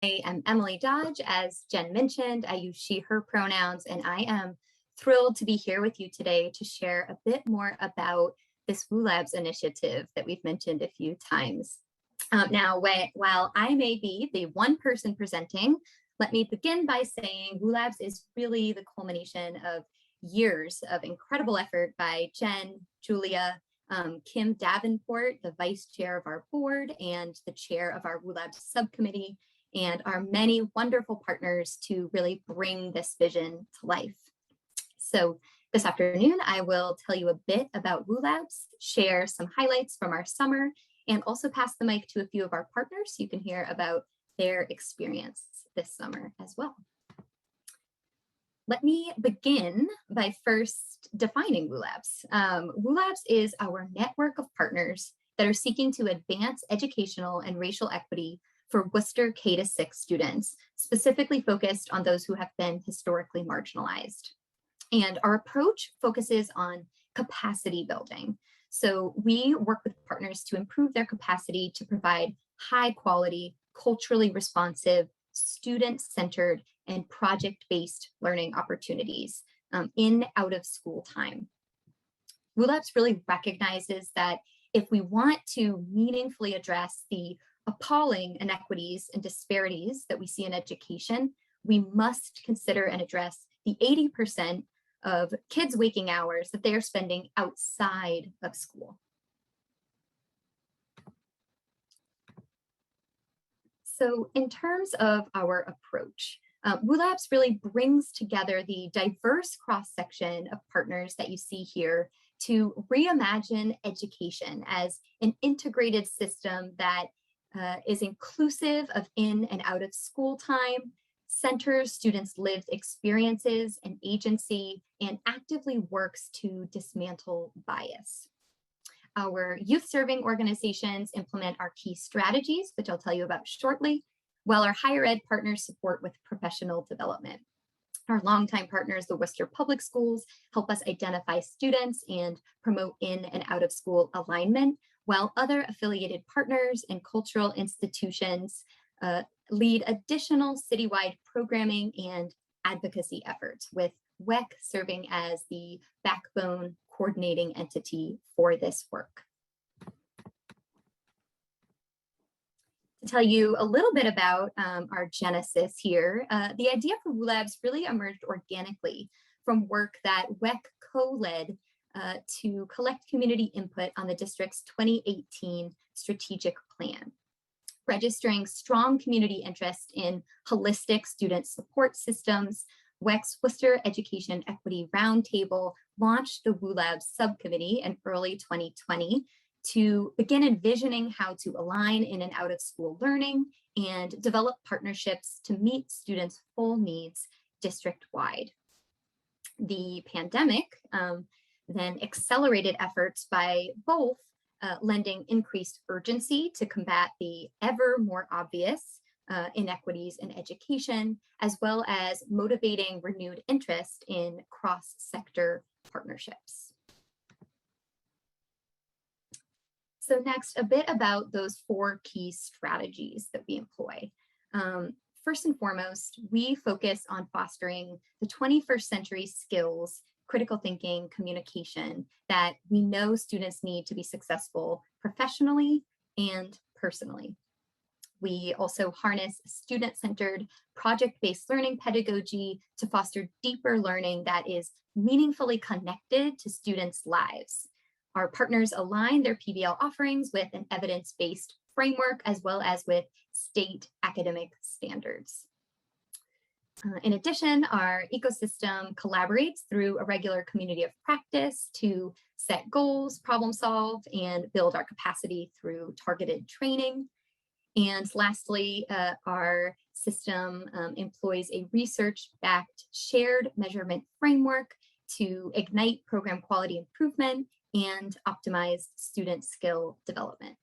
I am Emily Dodge. As Jen mentioned, I use she, her pronouns, and I am thrilled to be here with you today to share a bit more about this WooLabs initiative that we've mentioned a few times. While I may be the one person presenting, let me begin by saying WooLabs is really the culmination of years of incredible effort by Jen, Julia, Kim Davenport, the vice chair of our board and the chair of our WooLabs subcommittee, and our many wonderful partners to really bring this vision to life. So this afternoon, I will tell you a bit about WooLabs, share some highlights from our summer, and also pass the mic to a few of our partners so you can hear about their experience this summer as well. Let me begin by first defining WooLabs. WooLabs is our network of partners that are seeking to advance educational and racial equity for Worcester K-6 students, specifically focused on those who have been historically marginalized. And our approach focuses on capacity building. So we work with partners to improve their capacity to provide high quality, culturally responsive, student-centered, and project-based learning opportunities in out of school time. WooLabs really recognizes that if we want to meaningfully address the appalling inequities and disparities that we see in education, we must consider and address the 80% of kids' waking hours that they are spending outside of school. So in terms of our approach, WooLabs really brings together the diverse cross-section of partners that you see here to reimagine education as an integrated system that is inclusive of in and out of school time, centers students' lived experiences and agency, and actively works to dismantle bias. Our youth-serving organizations implement our key strategies, which I'll tell you about shortly, while our higher ed partners support with professional development. Our longtime partners, the Worcester Public Schools, help us identify students and promote in and out of school alignment, while other affiliated partners and cultural institutions lead additional citywide programming and advocacy efforts, with WEC serving as the backbone coordinating entity for this work. To tell you a little bit about our genesis here, the idea for WooLabs really emerged organically from work that WEC co-led to collect community input on the district's 2018 strategic plan. Registering strong community interest in holistic student support systems, WEC's Worcester Education Equity Roundtable launched the WooLabs subcommittee in early 2020 to begin envisioning how to align in and out of school learning and develop partnerships to meet students' full needs district-wide. The pandemic then accelerated efforts by both lending increased urgency to combat the ever more obvious inequities in education, as well as motivating renewed interest in cross-sector partnerships. So next, a bit about those 4 key strategies that we employ. First and foremost, we focus on fostering the 21st century skills, critical thinking, communication that we know students need to be successful professionally and personally. We also harness student-centered, project-based learning pedagogy to foster deeper learning that is meaningfully connected to students' lives. Our partners align their PBL offerings with an evidence-based framework as well as with state academic standards. In addition, our ecosystem collaborates through a regular community of practice to set goals, problem solve, and build our capacity through targeted training. And lastly, our system employs a research-backed shared measurement framework to ignite program quality improvement and optimize student skill development.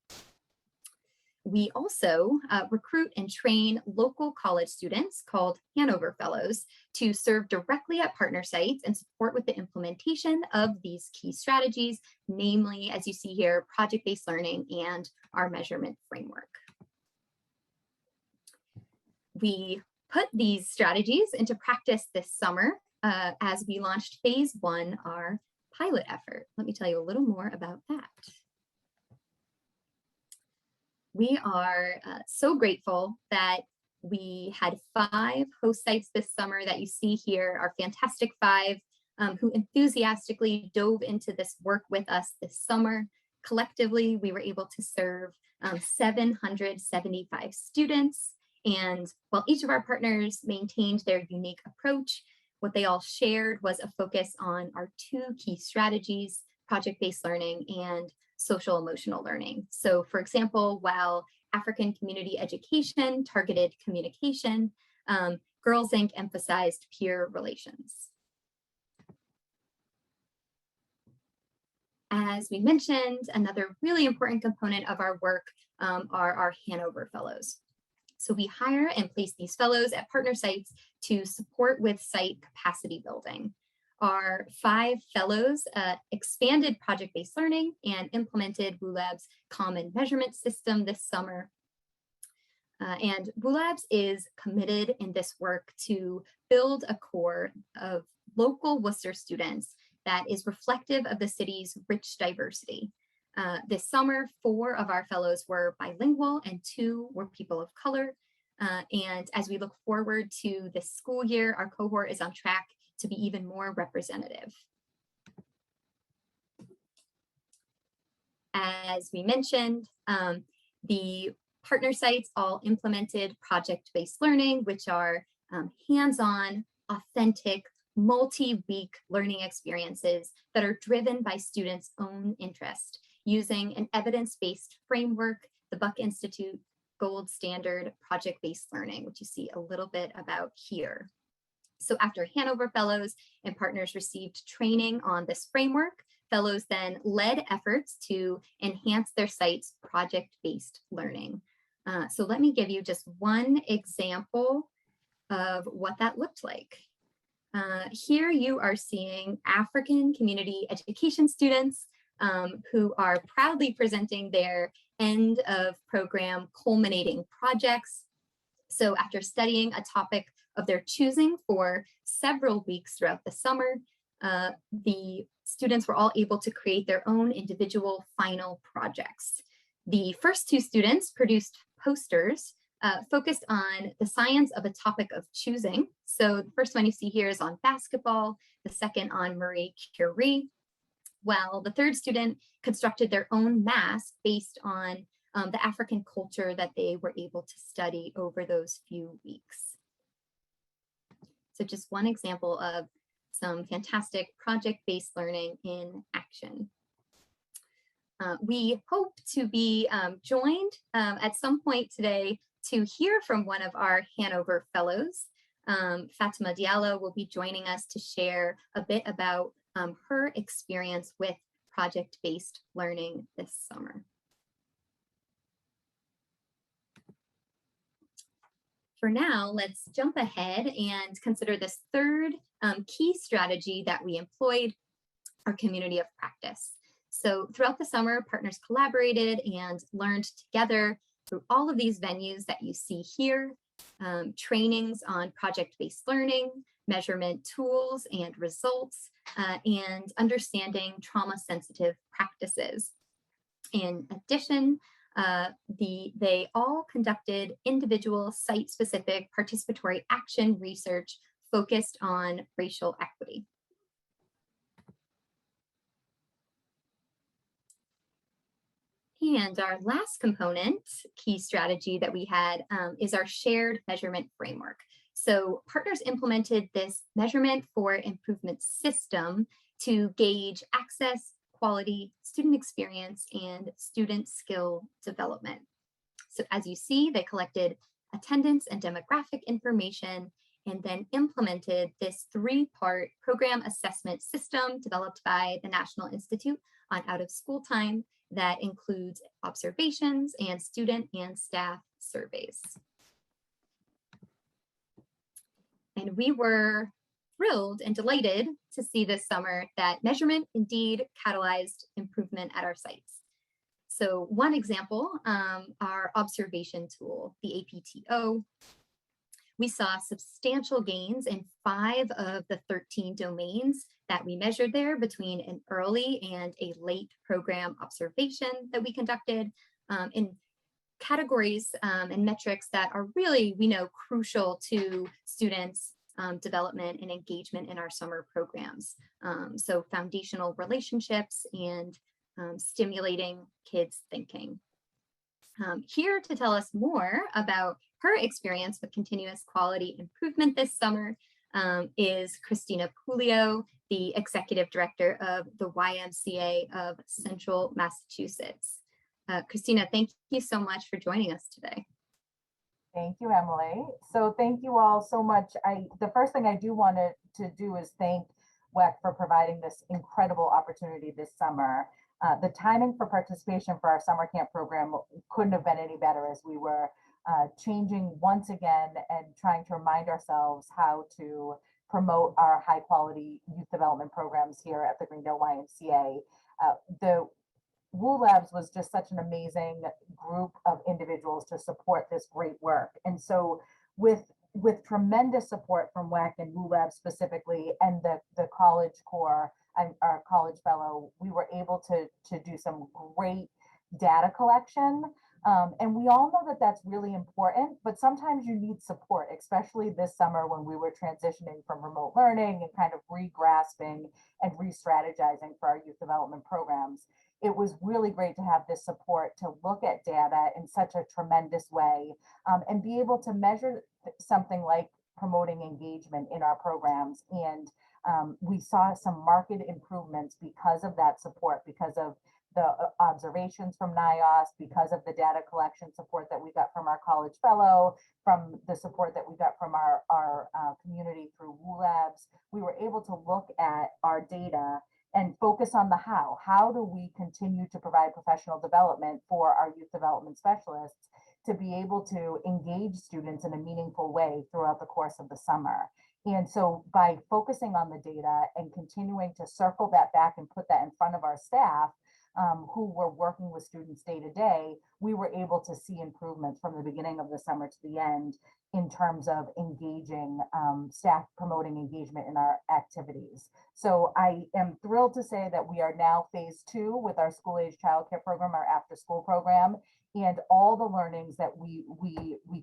We also recruit and train local college students called Hanover Fellows to serve directly at partner sites and support with the implementation of these key strategies, namely, as you see here, project-based learning and our measurement framework. We put these strategies into practice this summer as we launched phase 1, our pilot effort. Let me tell you a little more about that. We are so grateful that we had 5 host sites this summer that you see here, our fantastic 5 who enthusiastically dove into this work with us this summer. Collectively, we were able to serve 775 students. And while each of our partners maintained their unique approach, what they all shared was a focus on our 2 key strategies, project-based learning and social emotional learning. So for example, while African community education targeted communication, Girls Inc. emphasized peer relations. As we mentioned, another really important component of our work are our Hanover Fellows. So we hire and place these fellows at partner sites to support with site capacity building. Our 5 fellows expanded project-based learning and implemented WULAB's common measurement system this summer. And WULAB's is committed in this work to build a core of local Worcester students that is reflective of the city's rich diversity. This summer, 4 of our fellows were bilingual and 2 were people of color. And as we look forward to this school year, our cohort is on track to be even more representative. As we mentioned, the partner sites all implemented project-based learning, which are hands-on, authentic, multi-week learning experiences that are driven by students' own interest, using an evidence-based framework, the Buck Institute Gold Standard project-based learning, which you see a little bit about here. So after Hanover Fellows and partners received training on this framework, fellows then led efforts to enhance their site's project-based learning. So let me give you just one example of what that looked like. Here you are seeing African community education students who are proudly presenting their end of program culminating projects. So after studying a topic of their choosing for several weeks throughout the summer, the students were all able to create their own individual final projects. The first 2 students produced posters focused on the science of a topic of choosing. So the first one you see here is on basketball, the second on Marie Curie, while the 3rd student constructed their own mask based on the African culture that they were able to study over those few weeks. So just one example of some fantastic project-based learning in action. We hope to be joined at some point today to hear from one of our Hanover Fellows. Fatima Diallo will be joining us to share a bit about her experience with project-based learning this summer. For now, let's jump ahead and consider this 3rd key strategy that we employed, our community of practice. So throughout the summer, partners collaborated and learned together through all of these venues that you see here, trainings on project-based learning, measurement tools and results, and understanding trauma-sensitive practices. In addition, they all conducted individual site-specific participatory action research focused on racial equity. And our last component, key strategy that we had is our shared measurement framework. So partners implemented this measurement for improvement system to gauge access, quality, student experience, and student skill development. So as you see, they collected attendance and demographic information and then implemented this 3-part program assessment system developed by the National Institute on Out-of-School Time that includes observations and student and staff surveys. And we were thrilled and delighted to see this summer that measurement indeed catalyzed improvement at our sites. So one example, our observation tool, the APTO. we saw substantial gains in 5 of the 13 domains that we measured there between an early and a late program observation that we conducted in categories and metrics that are really, we know, crucial to students' development and engagement in our summer programs. So foundational relationships and stimulating kids' thinking. Here to tell us more about her experience with continuous quality improvement this summer is Christina Puglio, the Executive Director of the YMCA of Central Massachusetts. Christina, thank you so much for joining us today. Thank you, Emily. So thank you all so much. The first thing I do want to do is thank WEC for providing this incredible opportunity this summer. The timing for participation for our summer camp program couldn't have been any better, as we were changing once again and trying to remind ourselves how to promote our high quality youth development programs here at the Greendale YMCA. The WU Labs was just such an amazing group of individuals to support this great work. And so with tremendous support from WEC and WU Labs specifically, and the College Corps and our College Fellow, we were able to do some great data collection. And we all know that that's really important, but sometimes you need support, especially this summer when we were transitioning from remote learning and kind of re-grasping and re-strategizing for our youth development programs. It was really great to have this support to look at data in such a tremendous way and be able to measure something like promoting engagement in our programs. And we saw some marked improvements because of that support, because of the observations from NIOS, because of the data collection support that we got from our College Fellow, from the support that we got from our community through WU Labs. We were able to look at our data and focus on the how. How do we continue to provide professional development for our youth development specialists to be able to engage students in a meaningful way throughout the course of the summer? And so by focusing on the data and continuing to circle that back and put that in front of our staff, who were working with students day to day, we were able to see improvements from the beginning of the summer to the end in terms of engaging staff, promoting engagement in our activities. So I am thrilled to say that we are now phase 2 with our school age childcare program, our after school program, and all the learnings that we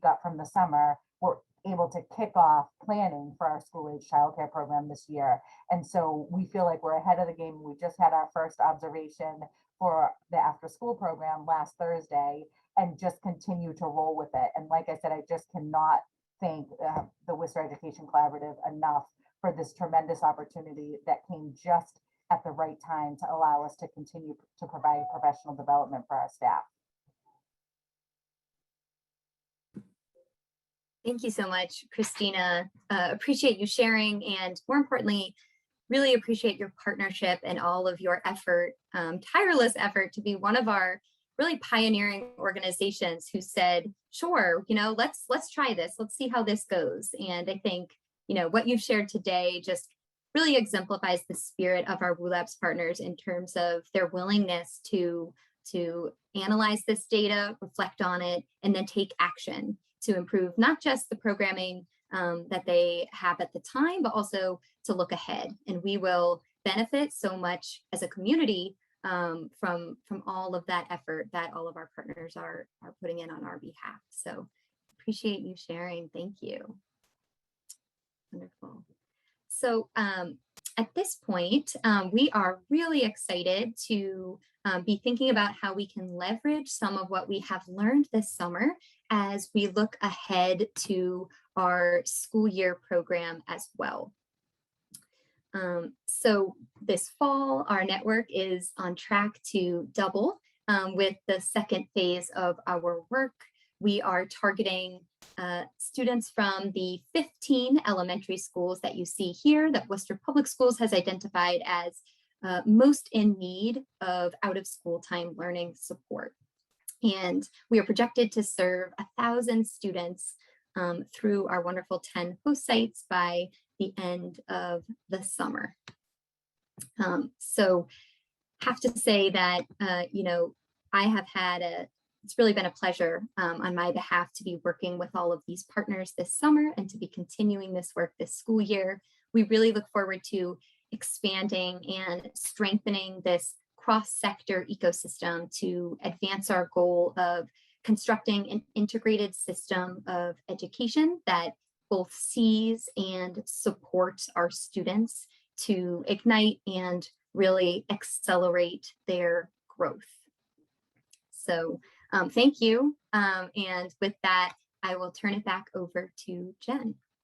got from the summer were able to kick off planning for our school age childcare program this year. And so we feel like we're ahead of the game. We just had our first observation for the after school program last Thursday and just continue to roll with it. And like I said, I just cannot thank the Worcester Education Collaborative enough for this tremendous opportunity that came just at the right time to allow us to continue to provide professional development for our staff. Thank you so much, Christina. Appreciate you sharing, and more importantly, really appreciate your partnership and all of your effort, tireless effort to be one of our really pioneering organizations who said, sure, let's try this. Let's see how this goes. And I think, what you've shared today just really exemplifies the spirit of our WU Labs partners in terms of their willingness to analyze this data, reflect on it, and then take action to improve not just the programming that they have at the time, but also to look ahead. And we will benefit so much as a community from all of that effort that all of our partners are putting in on our behalf. So appreciate you sharing. Thank you. Wonderful. So at this point, we are really excited to be thinking about how we can leverage some of what we have learned this summer as we look ahead to our school year program as well. So this fall, our network is on track to double with the second phase of our work. We are targeting students from the 15 elementary schools that you see here that Worcester Public Schools has identified as most in need of out-of-school time learning support. And we are projected to serve 1,000 students through our wonderful 10 host sites by the end of the summer. So have to say that, I have had it's really been a pleasure on my behalf to be working with all of these partners this summer and to be continuing this work this school year. We really look forward to expanding and strengthening this cross-sector ecosystem to advance our goal of constructing an integrated system of education that both sees and supports our students to ignite and really accelerate their growth. So thank you. And with that, I will turn it back over to Jen.